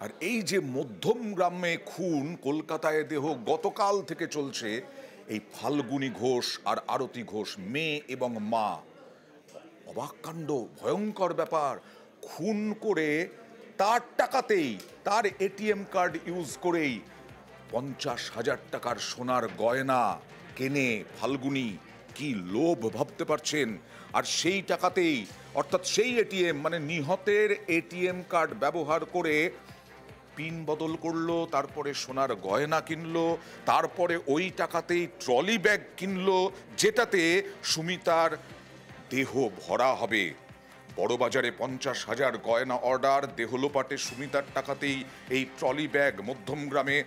আর এই যে মধ্যম গ্রামে খুন, কলকাতায় দেহ গতকাল থেকে চলছে, এই ফাল্গুনী ঘোষ আর আরতি ঘোষ, মেয়ে এবং মা। অবাক কাণ্ড, ভয়ঙ্কর ব্যাপার। খুন করে তার টাকাতেই, তার এটিএম কার্ড ইউজ করেই 50,000 টাকার সোনার গয়না কেনে ফাল্গুনী। কি লোভ ভাবতে পারছেন? আর সেই টাকাতেই, অর্থাৎ সেই এটিএম মানে নিহতের এটিএম কার্ড ব্যবহার করে পিন বদল করলো, তারপরে সোনার গয়না কিনলো, তারপরে ওই টাকাতেই ট্রলি ব্যাগ কিনলো যেটাতে সুমিতার দেহ ভরা হবে। বড়বাজারে 50,000 গয়না অর্ডার, দেহ লোপাটে সুমিতার টাকাতেই এই ট্রলি ব্যাগ। মধ্যমগ্রামে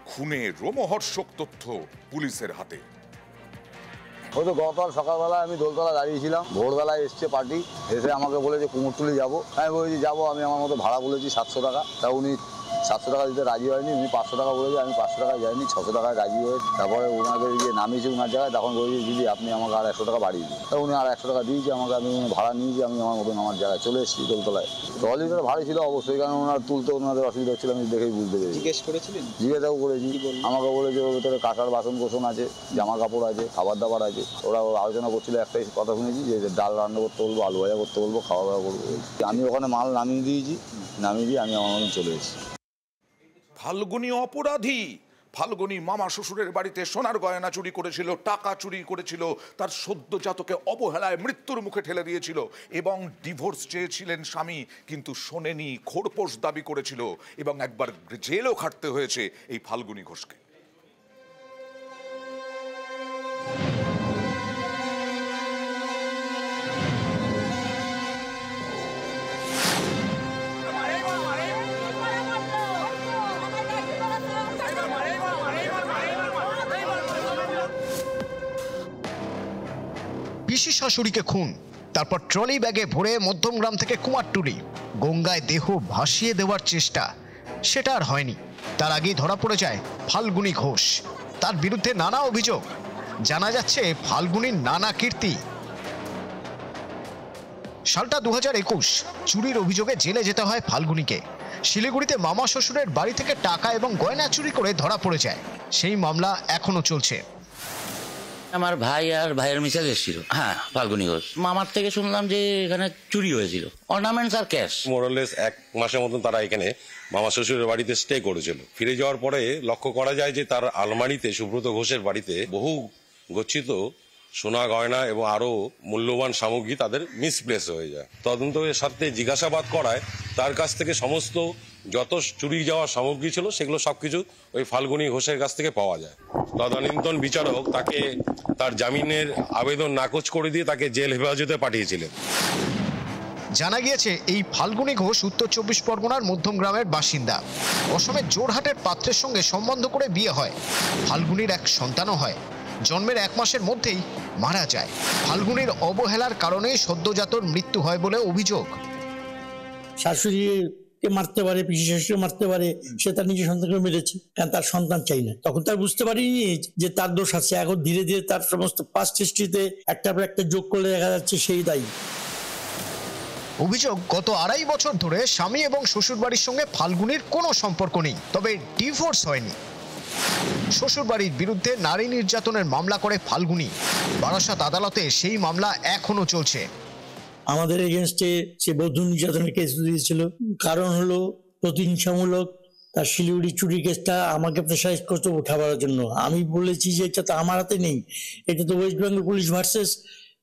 খুনে রোমহর্ষক তথ্য পুলিশের হাতে। ওই তো গতকাল সকালবেলায় আমি দোলতলা দাঁড়িয়েছিলাম, ভোরবেলায় এসছে পার্টি, এসে আমাকে বলেছে কুমোরটুলি যাবো। আমি বলেছি যাবো, আমি আমার মতো ভাড়া বলেছি 700 টাকা। তা উনি 700 টাকা দিতে রাজি হয়নি, উনি 500 টাকা বলেছে, আমি 500 টাকায় যাইনি, 600 টাকায় রাজি হয়ে তারপরে ওনাকে গিয়ে নামিয়েছি ওনার জায়গায়। তখন বলেছি দিদি আপনি আমাকে আর 100 টাকা বাড়িয়ে দিন। তা উনি আর 100 টাকা দিয়েছে আমাকে, আমি ভাড়া নিয়েছি, আমি আমার মতন আমার জায়গায় চলে এসেছি দোলতলায়। ট্রলিটা ভারী ছিল অবশ্যই, কারণ ওনার তুলতে ওনাদের অসুবিধা হচ্ছিল, আমি দেখেই বুঝতে পেরেছি। জিজ্ঞেস করেছিলেন? জিজ্ঞাসাও করেছি, আমাকে বলেছে ওর ভিতরে কাঁসার বাসন কোসন আছে, জামা কাপড় আছে, খাবার দাবার আছে। ওরা আলোচনা করছিল, একটাই কথা শুনেছি যে ডাল রান্না করতে বলবো, আলু ভাজা করতে বলবো, খাওয়া দাওয়া করবো। আমি ওখানে মাল নামিয়ে দিয়েছি, নামিয়ে দিয়ে আমি আমার মতন চলে এসেছি। ফাল্গুনী অপরাধী। ফাল্গুনী মামা শ্বশুরের বাড়িতে সোনার গয়না চুরি করেছিল, টাকা চুরি করেছিল, তার সদ্যজাতকে অবহেলায় মৃত্যুর মুখে ঠেলে দিয়েছিল এবং ডিভোর্স চেয়েছিলেন স্বামী, কিন্তু শোনেনি, খোরপোশ দাবি করেছিল এবং একবার জেলও খাটতে হয়েছে এই ফাল্গুনী ঘোষকে। পিসি শাশুড়িকে খুন, তারপর ট্রলি ব্যাগে ভরে মধ্যমগ্রাম থেকে কুমারটুলি, গঙ্গায় দেহ ভাসিয়ে দেওয়ার চেষ্টা, সেটা আর হয়নি। তার আগেই ধরা পড়ে যায় ফাল্গুনী ঘোষ। তার বিরুদ্ধে নানা অভিযোগ, জানা যাচ্ছে ফাল্গুনীর নানা কীর্তি। সালটা 2021, চুরির অভিযোগে জেলে যেতে হয় ফাল্গুনীকে। শিলিগুড়িতে মামা শ্বশুরের বাড়ি থেকে টাকা এবং গয়না চুরি করে ধরা পড়ে যায়। সেই মামলা এখনো চলছে। আমার ভাই আর ভাইয়ের মিসেস এসেছিল, হ্যাঁ ফাল্গুনী ঘোষ। মামার থেকে শুনলাম যে এখানে চুরি হয়েছিল, অর্নামেন্টস আর ক্যাশ। মোরালেস 1 মাসের মতন তারা এখানে মামা শ্বশুরের বাড়িতে স্টে করেছিল। ফিরে যাওয়ার পরে লক্ষ্য করা যায় যে তার আলমারিতে, সুব্রত ঘোষের বাড়িতে বহু গচ্ছিত সোনা গয়না এবং আরো মূল্যবান সামগ্রী তাদের মিসপ্লেস হয়ে যায়। তদন্তের সাথে জিজ্ঞাসাবাদ করায় তার কাছ থেকে সমস্ত যত চুরি যাওয়া সামগ্রী ছিল সেগুলো সবকিছু ওই ফাল্গুনী ঘোষের কাছ থেকে পাওয়া যায়। তদানীন্তন বিচারক তাকে তার জামিনের আবেদন নাকচ করে দিয়ে তাকে জেল হেফাজতে পাঠিয়েছিলেন। জানা গিয়েছে এই ফাল্গুনী ঘোষ উত্তর 24 পরগনার মধ্যমগ্রামের বাসিন্দা। অসমের জোরহাটের পাত্রের সঙ্গে সম্বন্ধ করে বিয়ে হয়। ফাল্গুনীর এক সন্তানও হয়। জন্মের 1 মাসের মধ্যেই মারা যায়। ফাল্গুনীর অবহেলার কারণে সদ্যজাতর মৃত্যু হয় বলে অভিযোগ। শাশুড়িকে মারতে পারে, পিসি শাশুড়ি মারতে পারে, সে তার নিজের সন্তানকে মেরেছে, কারণ তার সন্তান চাই না। তখন তার বুঝতে পারিনি যে তার দোষ আছে। এখন ধীরে ধীরে তার সমস্ত পাস্ট হিস্ট্রিতে একটার পর একটা যোগ করলে দেখা যাচ্ছে সেই দায়ী। অভিযোগ, গত 2.5 বছর ধরে স্বামী এবং শ্বশুরবাড়ির সঙ্গে ফাল্গুনীর কোনো সম্পর্ক নেই, তবে ডিভোর্স হয়নি। শ্বশুরবাড়ির বিরুদ্ধে নারী নির্যাতনের মামলা করে ফাল্গুনী। বারাসাত আদালতে সেই মামলা এখনো চলছে। আমাদের এগেনস্টে সে বধূ নির্যাতনের কেস দিয়েছিল। কারণ হলো প্রতিহিংসামূলক। তার শিলিগুড়ি চুরি কেসটা আমাকে প্রেসারাইজ করতে উঠাবার জন্য। আমি বলেছি যে এটা তো আমার হাতে নেই, এটা তো West Bengal police versus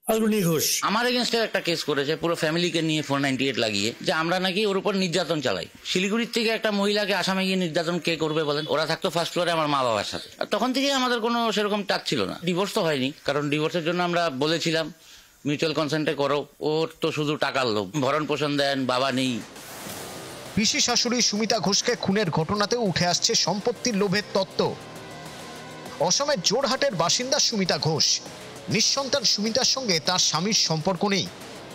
Falguni Ghosh. আমার এগেনস্টে একটা কেস করেছে পুরো ফ্যামিলিকে নিয়ে 498 লাগিয়ে, যে আমরা নাকি ওর উপর নির্যাতন চালাই। শিলিগুড়ির থেকে একটা মহিলাকে আসামে গিয়ে নির্যাতন কে করবে বলেন? ওরা থাকতো ফার্স্ট ফ্লোরে আমার মা বাবার সাথে। আর তখন থেকে আমাদের কোনো সেরকম টাচ ছিল না। ডিভোর্স তো হয়নি, কারণ ডিভোর্সের জন্য আমরা বলেছিলাম মিউচুয়াল কনসেন্টে করো। ওর তো শুধু টাকার লোভ, ভরণ পোষণ দেন, বাবা নেই। পিসি শাশুড়ি সুমিতা ঘোষকে খুনের ঘটনাতেও উঠে আসছে সম্পত্তির লোভের তত্ত্ব। অসমের জোরহাটের বাসিন্দা সুমিতা ঘোষ। নিঃসন্তান সুমিতার সঙ্গে তার স্বামীর সম্পর্ক নেই।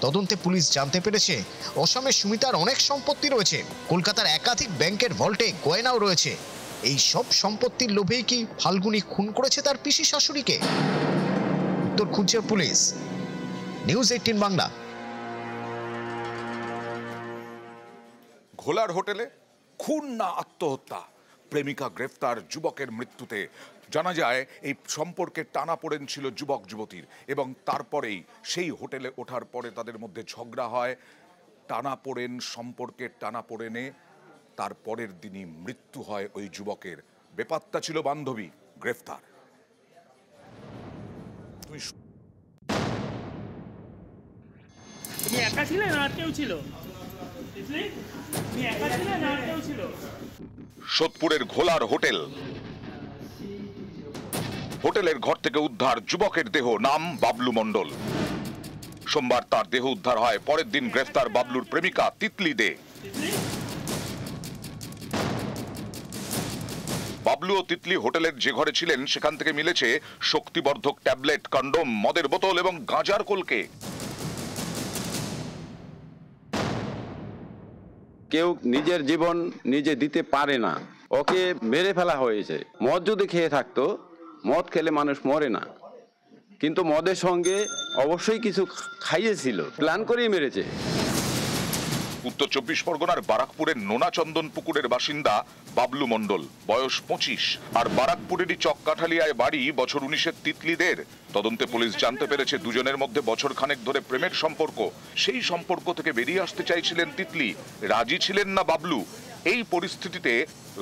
তদন্তে পুলিশ জানতে পেরেছে অসমে সুমিতার অনেক সম্পত্তি রয়েছে। কলকাতার একাধিক ব্যাংকের ভল্টে গয়নাও রয়েছে। এই সব সম্পত্তির লোভেই কি ফাল্গুনী খুন করেছে তার পিসি শাশুড়িকে? উত্তর খুঁজছে পুলিশ। নিউজ 18 বাংলা। ঘোলার হোটেলে খুন না আত্মহত্যা? প্রেমিকা গ্রেফতার, যুবকের মৃত্যুতে। জানা যায় এই সম্পর্কের টানাপোড়েন ছিল যুবক যুবতীর, এবং তারপরেই সেই হোটেলে ওঠার পরে তাদের মধ্যে ঝগড়া হয়। টানাপোড়েন, সম্পর্কের টানাপোড়েনে তারপরের দিনই মৃত্যু হয় ওই যুবকের। বেপাত্তা ছিল বান্ধবী, গ্রেফতার। তুমি একা ছিলে না আর কেউ ছিল? তুমি একা ছিলে না আর কেউ ছিল? সোদপুরের ঘোলার হোটেল, হোটেলের ঘর থেকে উদ্ধার যুবকের দেহ, নাম বাবলু মণ্ডল। সোমবার তার দেহ উদ্ধার হয়, পরের দিন গ্রেফতার বাবলুর প্রেমিকা তিতলি দে। বাবলু ও তিতলি হোটেলের যে ঘরে ছিলেন সেখান থেকে মিলেছে শক্তিবর্ধক ট্যাবলেট, কন্ডোম, মদের বোতল এবং গাঁজার কলকে। কেউ নিজের জীবন নিজে দিতে পারে না, ওকে মেরে ফেলা হয়েছে। মদ যদি খেয়ে থাকতো, মদ খেলে মানুষ মরে না, কিন্তু মদের সঙ্গে অবশ্যই কিছু খাইয়েছিল, প্ল্যান করেই মেরেছে। উত্তর 24 পরগনার বারাকপুরের নোনাচন্দন পুকুরের বাসিন্দা বাবলু মণ্ডল, বয়স 25, আর বারাকপুরেরই চককাঠালিয়ায় বাড়ি, বছর 19-এর তিতলিদের। তদন্তে পুলিশ জানতে পেরেছে দুজনের মধ্যে বছর খানেক ধরে প্রেমের সম্পর্ক। সেই সম্পর্ক থেকে বেরিয়ে আসতে চাইছিলেন তিতলি, রাজি ছিলেন না বাবলু। এই পরিস্থিতিতে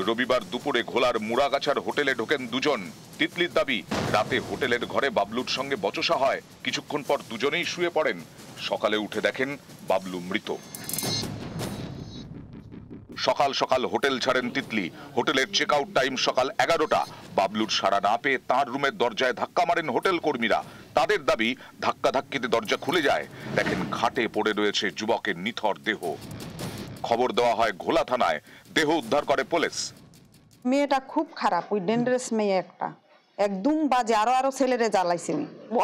রবিবার দুপুরে ঘোলার মুড়াগাছার হোটেলে ঢোকেন দুজন। তিতলির দাবি, রাতে হোটেলের ঘরে বাবলুর সঙ্গে বচসা হয়। কিছুক্ষণ পর দুজনেই শুয়ে পড়েন। সকালে উঠে দেখেন বাবলু মৃত। সকাল সকাল হোটেল ছাড়েন তিতলি। হোটেলের চেক আউট টাইম সকাল 11টা। বাবলুর সাড়া না পেয়ে তাঁর রুমের দরজায় ধাক্কা মারেন হোটেল কর্মীরা। তাদের দাবি, ধাক্কাধাক্কিতে দরজা খুলে যায়, দেখেন খাটে পড়ে রয়েছে যুবকের নিথর দেহ। খবর দেওয়া হয় ঘোলা থানায়, দেহ উদ্ধার করে পুলিশ। মেয়েটা খুব খারাপ, ওই ডেঞ্জারাস মেয়ে একটা, একদম বাজে। আরো ছেলেরে জ্বালাইছে।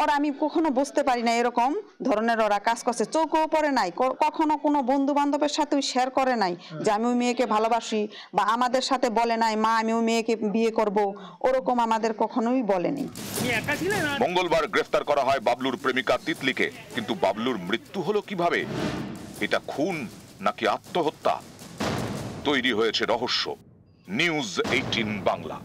ওরা আমি কখনো বুঝতে পারি না এরকম ধরনের ওরা কাজ করছে। চোখও পড়ে নাই, কখনো কোনো বন্ধু বান্ধবের সাথে শেয়ার করে নাই যে আমি ওই মেয়েকে ভালোবাসি, বা আমাদের সাথে বলে নাই মা আমি ওই মেয়েকে বিয়ে করব, ওরকম আমাদের কখনোই বলেনি। মঙ্গলবার গ্রেফতার করা হয় বাবলুর প্রেমিকা তিতলিকে। কিন্তু বাবলুর মৃত্যু হলো কিভাবে? এটা খুন নাকি আত্মহত্যা? তৈরি হয়েছে রহস্য। নিউজ 18 বাংলা।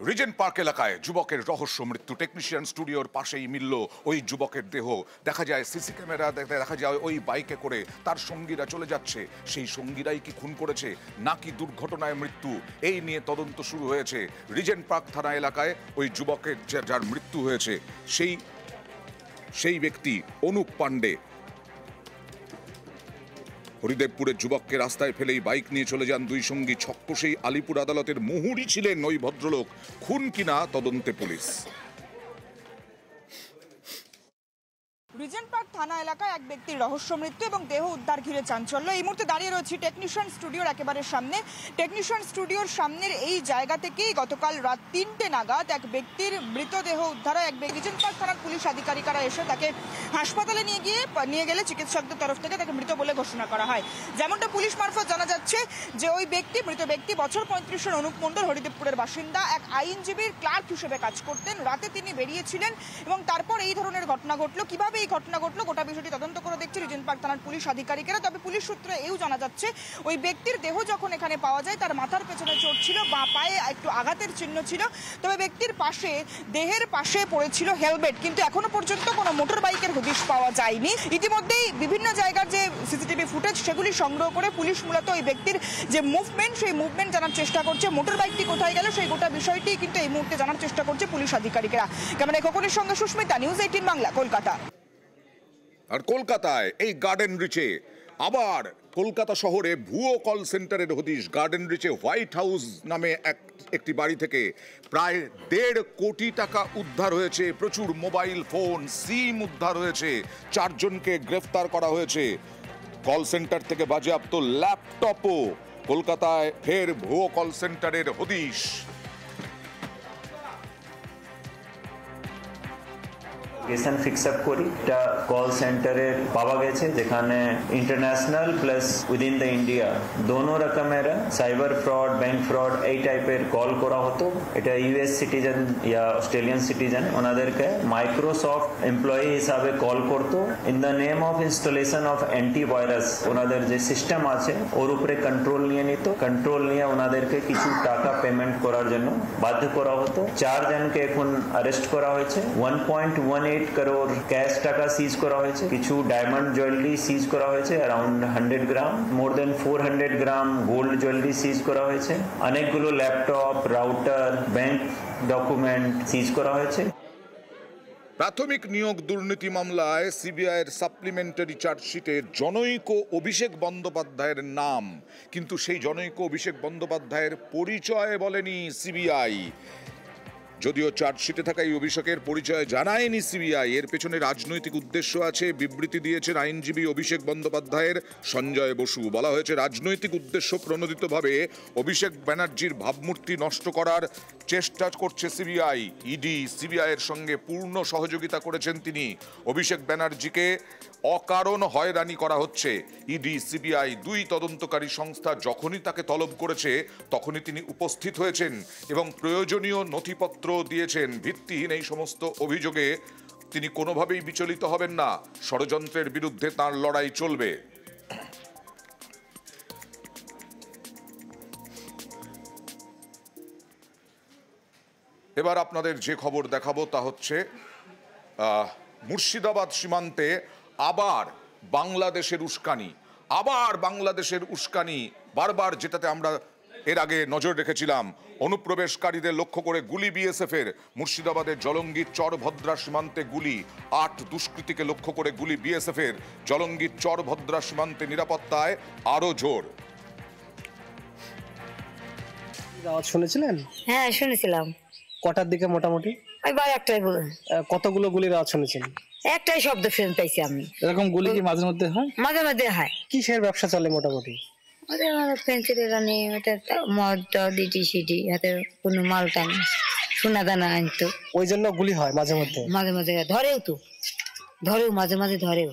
রিজেন্ট পার্ক এলাকায় যুবকের রহস্য মৃত্যু। টেকনিশিয়ান স্টুডিওর পাশেই মিলল ওই যুবকের দেহ। দেখা যায় সিসি ক্যামেরা, দেখা যায় ওই বাইকে করে তার সঙ্গীরা চলে যাচ্ছে। সেই সঙ্গীরাই কি খুন করেছে নাকি দুর্ঘটনায় মৃত্যু, এই নিয়ে তদন্ত শুরু হয়েছে রিজেন্ট পার্ক থানা এলাকায়। ওই যুবকের যার মৃত্যু হয়েছে সেই ব্যক্তি অনুপ পাণ্ডে। হরিদেবপুরের যুবককে রাস্তায় ফেলেই বাইক নিয়ে চলে যান দুই সঙ্গী। ছক্কশেই আলিপুর আদালতের মুহুরি ছিলেন ওই ভদ্রলোক। খুন কিনা তদন্তে পুলিশ। রিজেন্ট পার্ক থানা এলাকায় এক ব্যক্তির রহস্য মৃত্যু এবং দেহ উদ্ধার ঘিরে চাঞ্চল্য। এই মুহূর্তে দাঁড়িয়ে রয়েছি টেকনিশিয়ান স্টুডিওর একেবারে সামনে। টেকনিশিয়ান স্টুডিওর সামনের এই জায়গা থেকেই গতকাল রাত 3টে নাগাদ এক ব্যক্তির মৃতদেহ উদ্ধার হয়। রিজেন্ট পার্ক থানার পুলিশ আধিকারিকরা এসে তাকে হাসপাতালে নিয়ে গেলে চিকিৎসকদের তরফ থেকে তাকে মৃত বলে ঘোষণা করা হয়। যেমনটা পুলিশ মারফত জানা যাচ্ছে যে ওই মৃত ব্যক্তি বছর 35-এর অনুপ মণ্ডল, হরিদেবপুরের বাসিন্দা, এক আইনজীবীর ক্লার্ক হিসেবে কাজ করতেন। রাতে তিনি বেরিয়েছিলেন এবং তারপর এই ধরনের ঘটনা ঘটলো। কিভাবে এই ঘটনা ঘটলো গোটা বিষয়টি তদন্ত করে দেখছে রিজেন্ট পার্ক থানার পুলিশ আধিকারিকেরা। তবে পুলিশ সূত্রে এও জানা যাচ্ছে ওই ব্যক্তির দেহ যখন এখানে পাওয়া যায় তার মাথার পেছনে চোট ছিল, বাঁ পায়ে একটু আঘাতের চিহ্ন ছিল। তবে ব্যক্তির পাশে, দেহের পাশে পড়েছিল হেলমেট, কিন্তু এখনো পর্যন্ত কোনো মোটর বাইকের হদিশ পাওয়া যায়নি। ইতিমধ্যেই বিভিন্ন জায়গার যে সিসিটিভি ফুটেজ সেগুলি সংগ্রহ করে পুলিশ মূলত ওই ব্যক্তির যে মুভমেন্ট, সেই মুভমেন্ট জানার চেষ্টা করছে। মোটর বাইকটি কোথায় গেল সেই গোটা বিষয়টি কিন্তু এই মুহূর্তে জানার চেষ্টা করছে পুলিশ আধিকারিকেরা। ক্যামেরায় খোকনের সঙ্গে সুস্মিতা, নিউজ 18 বাংলা, কলকাতা। আর কলকাতায় এই গার্ডেন রিচে আবার কলকাতা শহরে ভুয়ো কল সেন্টারের হদিশ। গার্ডেন রিচে হোয়াইট হাউস নামে একটি বাড়ি থেকে প্রায় 1.5 কোটি টাকা উদ্ধার হয়েছে। প্রচুর মোবাইল ফোন, সিম উদ্ধার হয়েছে। 4 জনকে গ্রেফতার করা হয়েছে। কল সেন্টার থেকে বাজেয়াপ্ত ল্যাপটপও। কলকাতায় ফের ভুয়ো কল সেন্টারের হদিশ। লোকেশন ফিক্স আপ করি, একটা কল সেন্টারে পাওয়া গেছে যেখানে international plus within the India দোনো রকমের সাইবার ফ্রড, ব্যাংক ফ্রড এই টাইপের কল করা হতো। এটা ইউএস সিটিজেন ইয়া অস্ট্রেলিয়ান সিটিজেন ওনাদেরকে মাইক্রোসফট এমপ্লয়ি হিসাবে কল করতো in the name of installation of antivirus. ওনাদের যে সিস্টেম আছে ওর উপরে কন্ট্রোল নিয়ে নিত, কন্ট্রোল নিয়ে ওনাদেরকে কিছু টাকা পেমেন্ট করার জন্য বাধ্য করা হতো। 4 জনকে এখন অ্যারেস্ট করা হয়েছে, 1.18 crore ক্যাশ টাকা সিজ করা হয়েছে, কিছু ডায়মন্ড জুয়েলারি সিজ করা হয়েছে অ্যারাউন্ড 100 গ্রাম, মোর দেন 400 গ্রাম গোল্ড জুয়েলারি সিজ করা হয়েছে, অনেকগুলো ল্যাপটপ, রাউটার, ব্যাংক ডকুমেন্ট সিজ করা হয়েছে। প্রাথমিক নিয়োগ দুর্নীতি মামলায় সিবিআইয়ের সাপ্লিমেন্টারি চার্জশিটে জনৈক অভিষেক বন্দ্যোপাধ্যায়ের নাম, কিন্তু সেই জনৈক অভিষেক বন্দ্যোপাধ্যায়ের পরিচয় বলেনি সিবিআই। যদিও চার্জশিটে থাকা এই অভিষেকের পরিচয় জানায়নি সিবিআই, এর পেছনে রাজনৈতিক উদ্দেশ্য আছে। বিবৃতি দিয়েছেন আইনজীবী অভিষেক বন্দ্যোপাধ্যায়ের সঞ্জয় বসু। বলা হয়েছে রাজনৈতিক উদ্দেশ্য প্রণোদিতভাবে অভিষেক ব্যানার্জির ভাবমূর্তি নষ্ট করার চেষ্টা করছে সিবিআই। ইডি সিবিআইয়ের সঙ্গে পূর্ণ সহযোগিতা করেছেন তিনি। অভিষেক ব্যানার্জিকে অকারণ হয়রানি করা হচ্ছে। ইডি সিবিআই 2 তদন্তকারী সংস্থা যখনই তাকে তলব করেছে তখনই তিনি উপস্থিত হয়েছেন এবং প্রয়োজনীয় নথিপত্র দিয়েছেন। ভিত্তিহীন এই সমস্ত অভিযোগে তিনি কোনোভাবেই বিচলিত হবেন না। ষড়যন্ত্রের বিরুদ্ধে তার লড়াই চলবে। এবার আপনাদের যে খবর দেখাবো তা হচ্ছে মুর্শিদাবাদ সীমান্তে আবার বাংলাদেশের উস্কানি, বারবার যেটাতে আমরা এর আগে নজর রেখেছিলাম। অনুপ্রবেশকারীদের লক্ষ্য করে গুলি বিএসএফের। মুর্শিদাবাদের জলঙ্গির চরভদ্রা সীমান্তে গুলি, 8 দুষ্কৃতীকে লক্ষ্য করে গুলি বিএসএফের। জলঙ্গির চরভদ্রা সীমান্তে নিরাপত্তায় আরো জোর। আওয়াজ শুনেছিলেন? হ্যাঁ শুনেছিলাম। কটার দিকে মোটামুটি? ওই বার একটাই বলে। কতগুলো গুলির আওয়াজ শুনেছেন? একটাই শব্দ শুনতে পাইছি আমি। এরকম গুলি কি মাঝে মধ্যে হয়? মাঝে মধ্যে হয়। কিসের ব্যবসা চলে মোটামুটি? ওদের পেন্সিলের রানি, ওটা মদ ডিটি সিটি, হাতে কোনো মাল টান সোনা দানা আনতো, ওই জন্য গুলি হয় মাঝে মধ্যে। মাঝে মাঝে ধরেও মাঝে মাঝে ধরেও।